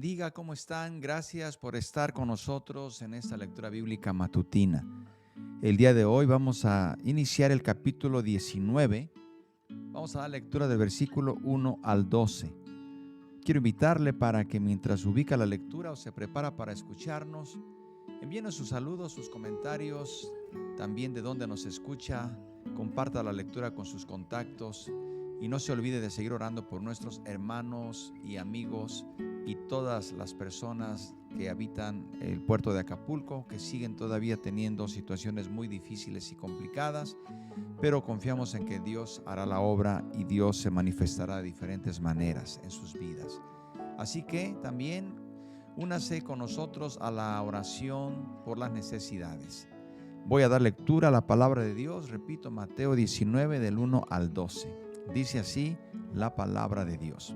bendiga, ¿cómo están? Gracias por estar con nosotros en esta lectura bíblica matutina. El día de hoy vamos a iniciar el capítulo 19. Vamos a dar lectura del versículo 1 al 12. Quiero invitarle para que mientras ubica la lectura o se prepara para escucharnos, envíenos sus saludos, sus comentarios, también de dónde nos escucha, comparta la lectura con sus contactos y no se olvide de seguir orando por nuestros hermanos y amigos y todas las personas que habitan el puerto de Acapulco, que siguen todavía teniendo situaciones muy difíciles y complicadas, pero confiamos en que Dios hará la obra y Dios se manifestará de diferentes maneras en sus vidas. Así que también únase con nosotros a la oración por las necesidades. Voy a dar lectura a la palabra de Dios, repito, Mateo 19 del 1 al 12. Dice así la palabra de Dios.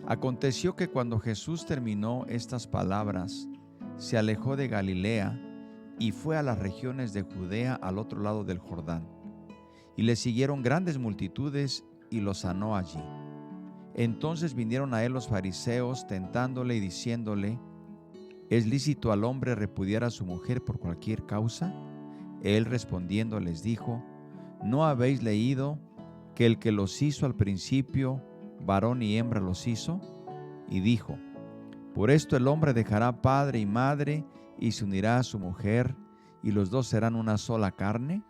Aconteció que cuando Jesús terminó estas palabras, se alejó de Galilea y fue a las regiones de Judea al otro lado del Jordán. Y le siguieron grandes multitudes y lo sanó allí. Entonces vinieron a él los fariseos tentándole y diciéndole: ¿es lícito al hombre repudiar a su mujer por cualquier causa? Él respondiendo les dijo: ¿no habéis leído que el que los hizo al principio, varón y hembra los hizo? Y dijo: por esto el hombre dejará padre y madre y se unirá a su mujer, y los dos serán una sola carne.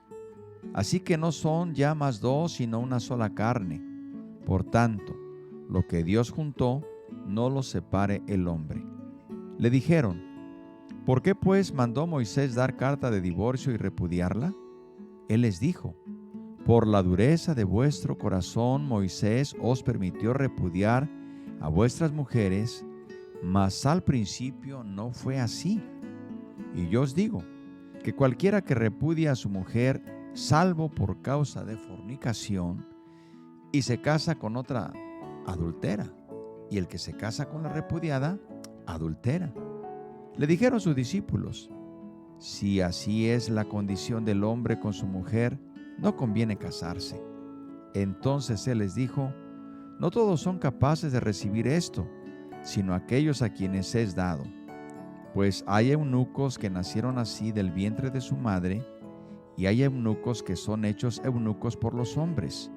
Así que no son ya más dos, sino una sola carne. Por tanto, lo que Dios juntó, no lo separe el hombre. Le dijeron: ¿por qué pues mandó Moisés dar carta de divorcio y repudiarla? Él les dijo: por la dureza de vuestro corazón Moisés os permitió repudiar a vuestras mujeres, mas al principio no fue así. Y yo os digo que cualquiera que repudia a su mujer, salvo por causa de fornicación, y se casa con otra, adultera, y el que se casa con la repudiada, adultera. Le dijeron sus discípulos: si así es la condición del hombre con su mujer, no conviene casarse. Entonces él les dijo: no todos son capaces de recibir esto, sino aquellos a quienes es dado. Pues hay eunucos que nacieron así del vientre de su madre, y hay eunucos que son hechos eunucos por los hombres,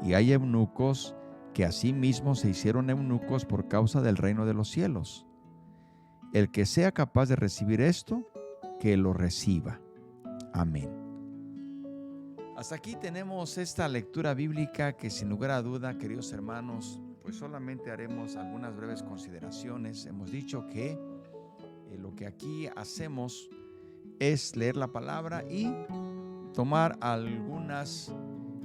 y hay eunucos que asimismo se hicieron eunucos por causa del reino de los cielos. El que sea capaz de recibir esto, que lo reciba. Amén. Hasta aquí tenemos esta lectura bíblica que sin lugar a duda, queridos hermanos, pues solamente haremos algunas breves consideraciones. Hemos dicho que lo que aquí hacemos es leer la palabra y tomar algunas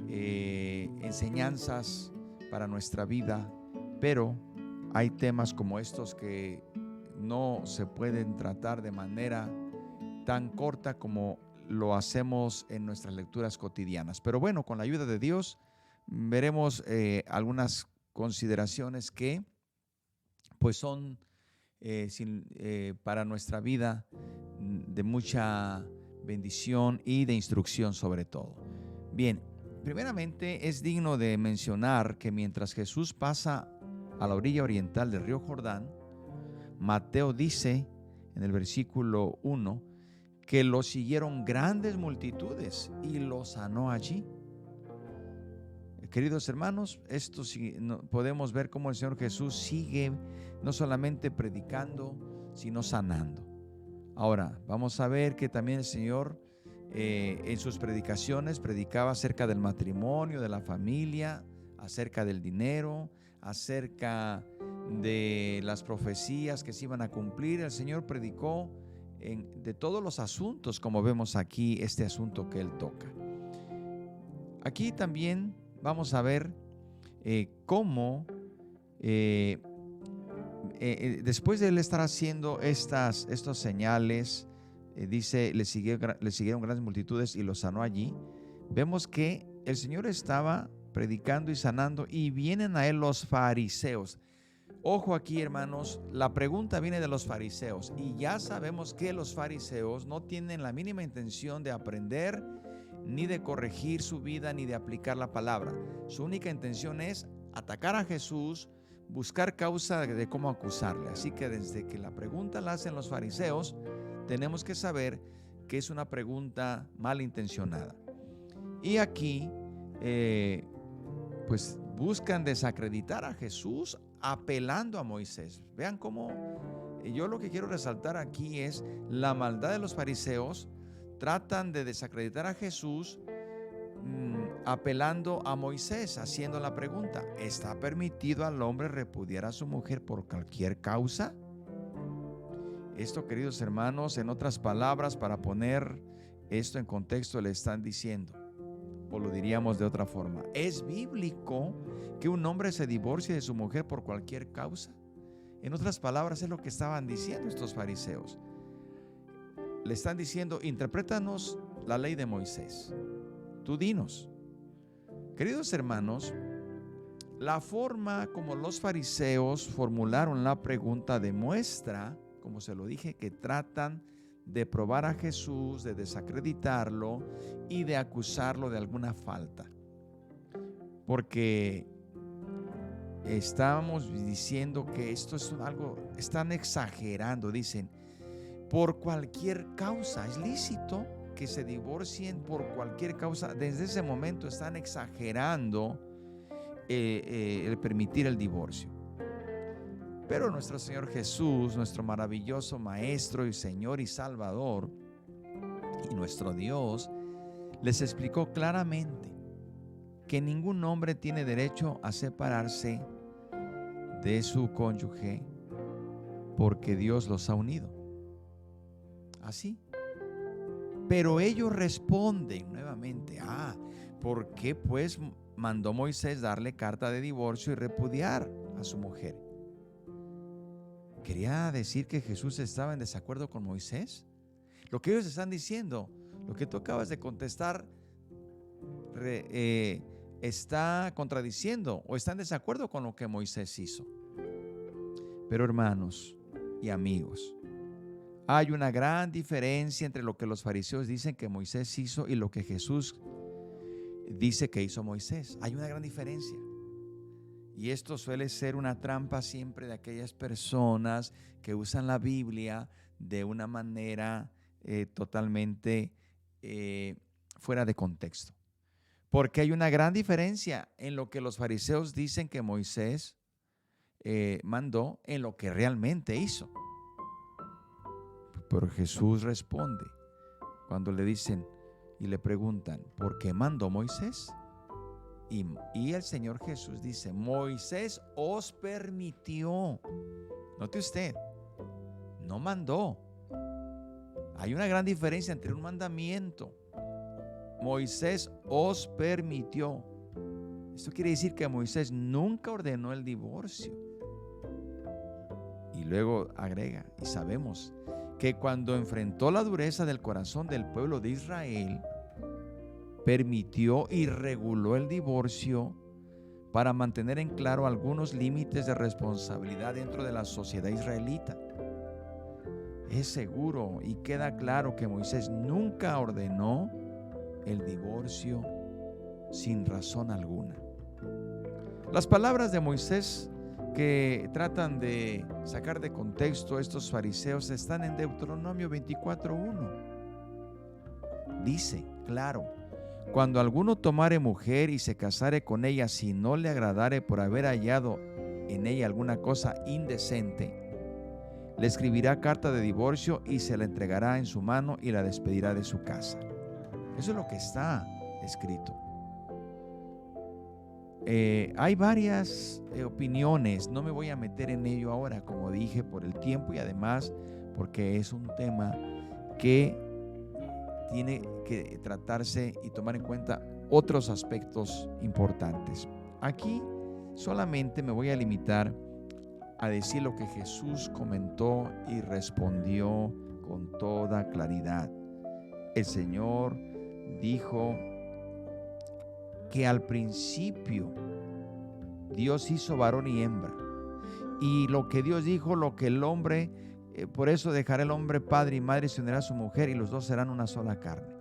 enseñanzas para nuestra vida, pero hay temas como estos que no se pueden tratar de manera tan corta como lo hacemos en nuestras lecturas cotidianas. Pero bueno, con la ayuda de Dios veremos algunas consideraciones que pues son para nuestra vida de mucha bendición y de instrucción sobre todo. Bien, primeramente es digno de mencionar que mientras Jesús pasa a la orilla oriental del río Jordán, Mateo dice en el versículo 1 que lo siguieron grandes multitudes y lo sanó allí. Queridos hermanos, esto podemos ver cómo el Señor Jesús sigue no solamente predicando, sino sanando. Ahora, vamos a ver que también el Señor en sus predicaciones predicaba acerca del matrimonio, de la familia, acerca del dinero, acerca de las profecías que se iban a cumplir. El Señor predicó de todos los asuntos, como vemos aquí este asunto que Él toca. Aquí también vamos a ver cómo después de Él estar haciendo estas señales, dice, le siguieron grandes multitudes y los sanó allí. Vemos que el Señor estaba predicando y sanando y vienen a Él los fariseos. Ojo aquí, hermanos, la pregunta viene de los fariseos y ya sabemos que los fariseos no tienen la mínima intención de aprender, ni de corregir su vida, ni de aplicar la palabra. Su única intención es atacar a Jesús, buscar causa de cómo acusarle. Así que desde que la pregunta la hacen los fariseos, tenemos que saber que es una pregunta malintencionada. Y aquí, pues buscan desacreditar a Jesús apelando a Moisés. Vean cómo yo lo que quiero resaltar aquí es la maldad de los fariseos. Tratan de desacreditar a Jesús apelando a Moisés, haciendo la pregunta: ¿está permitido al hombre repudiar a su mujer por cualquier causa? Esto, queridos hermanos, en otras palabras, para poner esto en contexto, le están diciendo, o lo diríamos de otra forma: ¿es bíblico que un hombre se divorcie de su mujer por cualquier causa? En otras palabras, es lo que estaban diciendo estos fariseos. Le están diciendo: interprétanos la ley de Moisés. Tú dinos. Queridos hermanos, la forma como los fariseos formularon la pregunta demuestra, como se lo dije, que tratan de probar a Jesús, de desacreditarlo y de acusarlo de alguna falta. Porque estamos diciendo que esto es algo, están exagerando, dicen, por cualquier causa. Es lícito que se divorcien por cualquier causa. Desde ese momento están exagerando el permitir el divorcio. Pero nuestro Señor Jesús, nuestro maravilloso Maestro y Señor y Salvador, y nuestro Dios, les explicó claramente que ningún hombre tiene derecho a separarse de su cónyuge porque Dios los ha unido. Así. Pero ellos responden nuevamente: ¿por qué pues mandó Moisés darle carta de divorcio y repudiar a su mujer? ¿Quería decir que Jesús estaba en desacuerdo con Moisés? Lo que ellos están diciendo, lo que tú acabas de contestar, está contradiciendo o está en desacuerdo con lo que Moisés hizo. Pero hermanos y amigos, hay una gran diferencia entre lo que los fariseos dicen que Moisés hizo y lo que Jesús dice que hizo Moisés. Hay una gran diferencia. Y esto suele ser una trampa siempre de aquellas personas que usan la Biblia de una manera totalmente fuera de contexto. Porque hay una gran diferencia en lo que los fariseos dicen que Moisés mandó en lo que realmente hizo. Pero Jesús responde cuando le dicen y le preguntan: ¿por qué mandó Moisés? Y el Señor Jesús dice: Moisés os permitió. Note usted, no mandó. Hay una gran diferencia entre un mandamiento. Moisés os permitió. Esto quiere decir que Moisés nunca ordenó el divorcio. Y luego agrega: y sabemos que cuando enfrentó la dureza del corazón del pueblo de Israel, permitió y reguló el divorcio para mantener en claro algunos límites de responsabilidad dentro de la sociedad israelita. Es seguro y queda claro que Moisés nunca ordenó el divorcio sin razón alguna. Las palabras de Moisés que tratan de sacar de contexto estos fariseos están en Deuteronomio 24:1. Dice, claro: cuando alguno tomare mujer y se casare con ella, si no le agradare por haber hallado en ella alguna cosa indecente, le escribirá carta de divorcio y se la entregará en su mano y la despedirá de su casa. Eso es lo que está escrito. Hay varias opiniones, no me voy a meter en ello ahora, como dije, por el tiempo y además porque es un tema que tiene que tratarse y tomar en cuenta otros aspectos importantes. Aquí solamente me voy a limitar a decir lo que Jesús comentó y respondió con toda claridad. El Señor dijo que al principio Dios hizo varón y hembra. Y lo que Dios dijo, lo que el hombre, por eso dejará el hombre padre y madre y se unirá a su mujer y los dos serán una sola carne.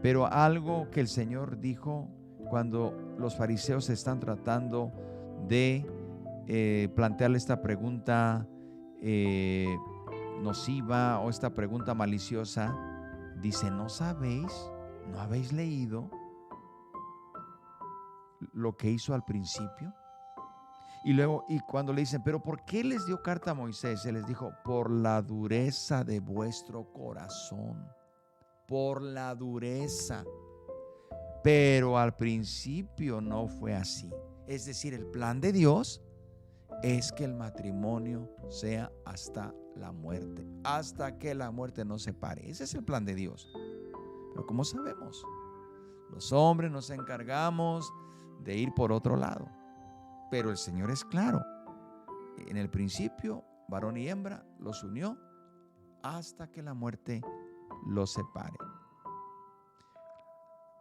Pero algo que el Señor dijo cuando los fariseos están tratando de plantearle esta pregunta nociva o esta pregunta maliciosa, dice, ¿no sabéis? ¿No habéis leído lo que hizo al principio? Y luego, y cuando le dicen, ¿pero por qué les dio carta a Moisés? Él les dijo, por la dureza de vuestro corazón. Por la dureza. Pero al principio no fue así. Es decir, el plan de Dios es que el matrimonio sea hasta la muerte, hasta que la muerte nos separe. Ese es el plan de Dios. Pero como sabemos, los hombres nos encargamos de ir por otro lado. Pero el Señor es claro. En el principio, varón y hembra los unió hasta que la muerte los separe.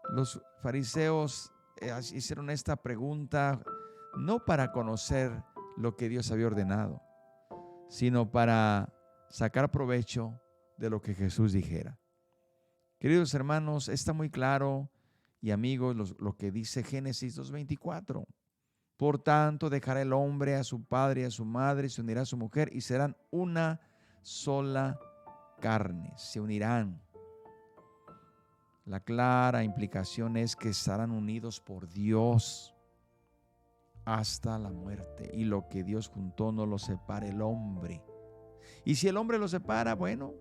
Los fariseos hicieron esta pregunta no para conocer lo que Dios había ordenado, sino para sacar provecho de lo que Jesús dijera. Queridos hermanos, está muy claro y amigos lo que dice Génesis 2:24. Por tanto, dejará el hombre a su padre y a su madre, se unirá a su mujer y serán una sola carne. Se unirán. La clara implicación es que estarán unidos por Dios hasta la muerte. Y lo que Dios juntó no lo separa el hombre. Y si el hombre lo separa, bueno,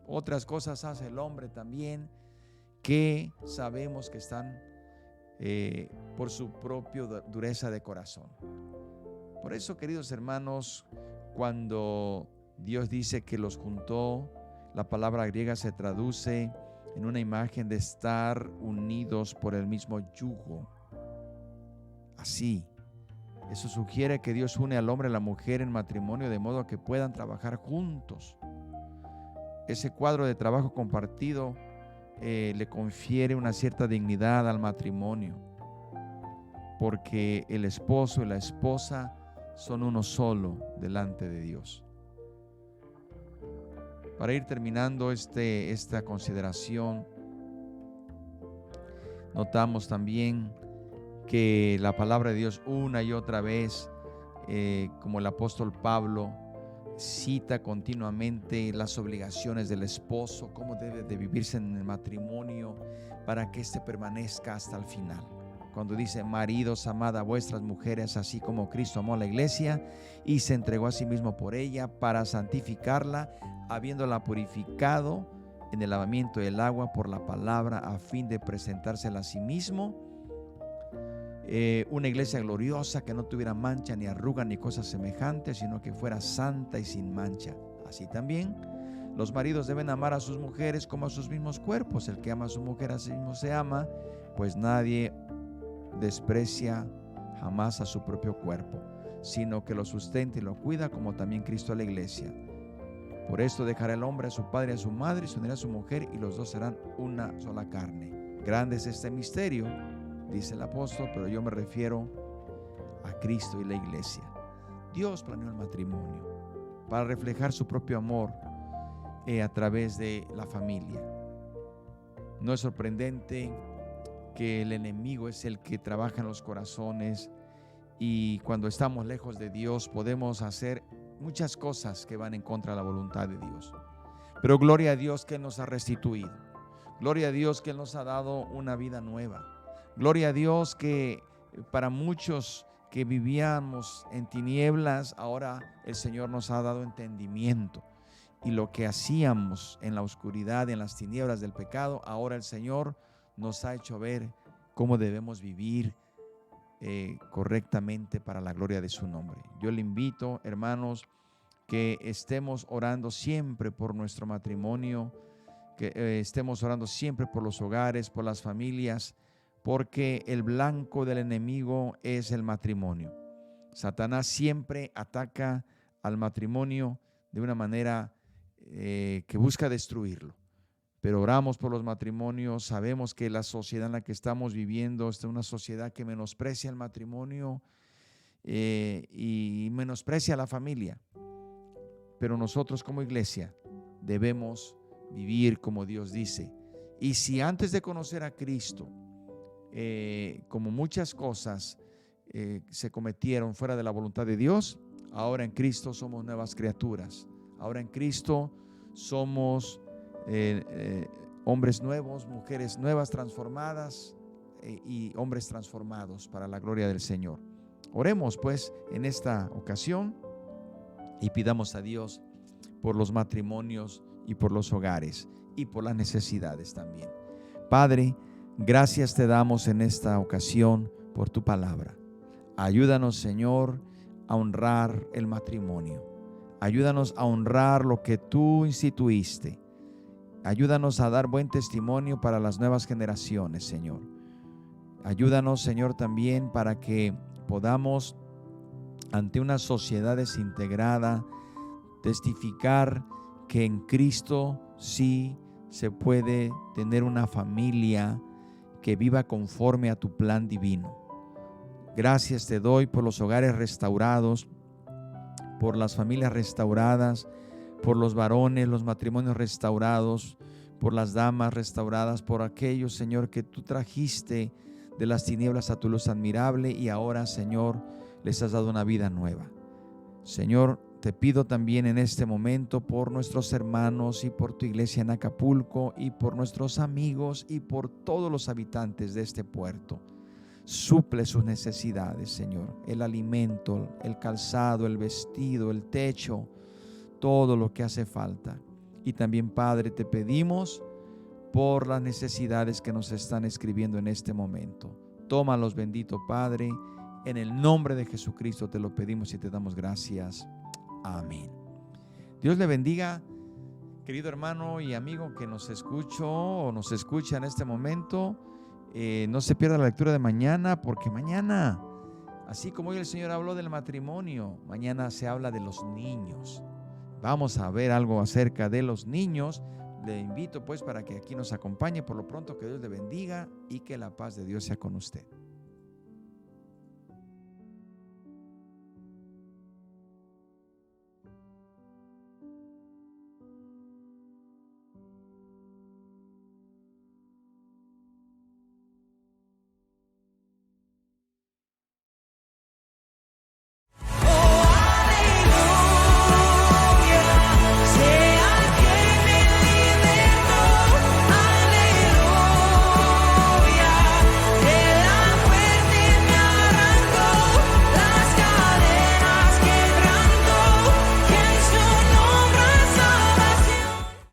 otras cosas hace el hombre también que sabemos que están por su propia dureza de corazón. Por eso, queridos hermanos, cuando Dios dice que los juntó, la palabra griega se traduce en una imagen de estar unidos por el mismo yugo. Así, eso sugiere que Dios une al hombre y a la mujer en matrimonio de modo que puedan trabajar juntos. Ese cuadro de trabajo compartido le confiere una cierta dignidad al matrimonio, porque el esposo y la esposa son uno solo delante de Dios. Para ir terminando esta consideración, notamos también que la palabra de Dios una y otra vez, como el apóstol Pablo, cita continuamente las obligaciones del esposo, cómo debe de vivirse en el matrimonio para que éste permanezca hasta el final. Cuando dice, maridos, amad a vuestras mujeres, así como Cristo amó a la iglesia y se entregó a sí mismo por ella para santificarla, habiéndola purificado en el lavamiento del agua por la palabra, a fin de presentársela a sí mismo, una iglesia gloriosa que no tuviera mancha ni arruga ni cosas semejantes, sino que fuera santa y sin mancha. Así también los maridos deben amar a sus mujeres como a sus mismos cuerpos. El que ama a su mujer a sí mismo se ama, pues nadie desprecia jamás a su propio cuerpo, sino que lo sustenta y lo cuida, como también Cristo a la iglesia. Por esto dejará el hombre a su padre y a su madre y se unirá a su mujer, y los dos serán una sola carne. Grande es este misterio, dice el apóstol, pero yo me refiero a Cristo y la iglesia. Dios planeó el matrimonio para reflejar su propio amor a través de la familia. No es sorprendente que el enemigo es el que trabaja en los corazones, y cuando estamos lejos de Dios podemos hacer muchas cosas que van en contra de la voluntad de Dios. Pero gloria a Dios que Él nos ha restituido. Gloria a Dios que Él nos ha dado una vida nueva. Gloria a Dios que para muchos que vivíamos en tinieblas, ahora el Señor nos ha dado entendimiento. Y lo que hacíamos en la oscuridad, en las tinieblas del pecado, ahora el Señor nos ha hecho ver cómo debemos vivir correctamente para la gloria de su nombre. Yo le invito, hermanos, que estemos orando siempre por nuestro matrimonio, que estemos orando siempre por los hogares, por las familias, porque el blanco del enemigo es el matrimonio. Satanás siempre ataca al matrimonio de una manera que busca destruirlo. Pero oramos por los matrimonios. Sabemos que la sociedad en la que estamos viviendo es una sociedad que menosprecia el matrimonio y menosprecia a la familia. Pero nosotros como iglesia debemos vivir como Dios dice. Y si antes de conocer a Cristo, como muchas cosas, se cometieron fuera de la voluntad de Dios, ahora en Cristo somos nuevas criaturas. Ahora en Cristo somos hombres nuevos, mujeres nuevas, transformadas y hombres transformados para la gloria del Señor. Oremos pues en esta ocasión y pidamos a Dios por los matrimonios y por los hogares y por las necesidades también. Padre, gracias te damos en esta ocasión por tu palabra. Ayúdanos, Señor, a honrar el matrimonio. Ayúdanos a honrar lo que tú instituiste. Ayúdanos a dar buen testimonio para las nuevas generaciones, Señor. Ayúdanos, Señor, también para que podamos, ante una sociedad desintegrada, testificar que en Cristo sí se puede tener una familia que viva conforme a tu plan divino. Gracias te doy por los hogares restaurados, por las familias restauradas, por los varones, los matrimonios restaurados, por las damas restauradas, por aquellos, Señor, que tú trajiste de las tinieblas a tu luz admirable y ahora, Señor, les has dado una vida nueva. Señor, te pido también en este momento por nuestros hermanos y por tu iglesia en Acapulco y por nuestros amigos y por todos los habitantes de este puerto. Suple sus necesidades, Señor, el alimento, el calzado, el vestido, el techo, todo lo que hace falta. Y también, Padre, te pedimos por las necesidades que nos están escribiendo en este momento. Tómalos, bendito Padre, en el nombre de Jesucristo te lo pedimos y te damos gracias. Amén. Dios le bendiga, querido hermano y amigo que nos escucha en este momento. No se pierda la lectura de mañana, porque mañana, así como hoy el Señor habló del matrimonio, mañana se habla de los niños. Vamos a ver algo acerca de los niños. Le invito pues para que aquí nos acompañe. Por lo pronto, que Dios le bendiga y que la paz de Dios sea con usted.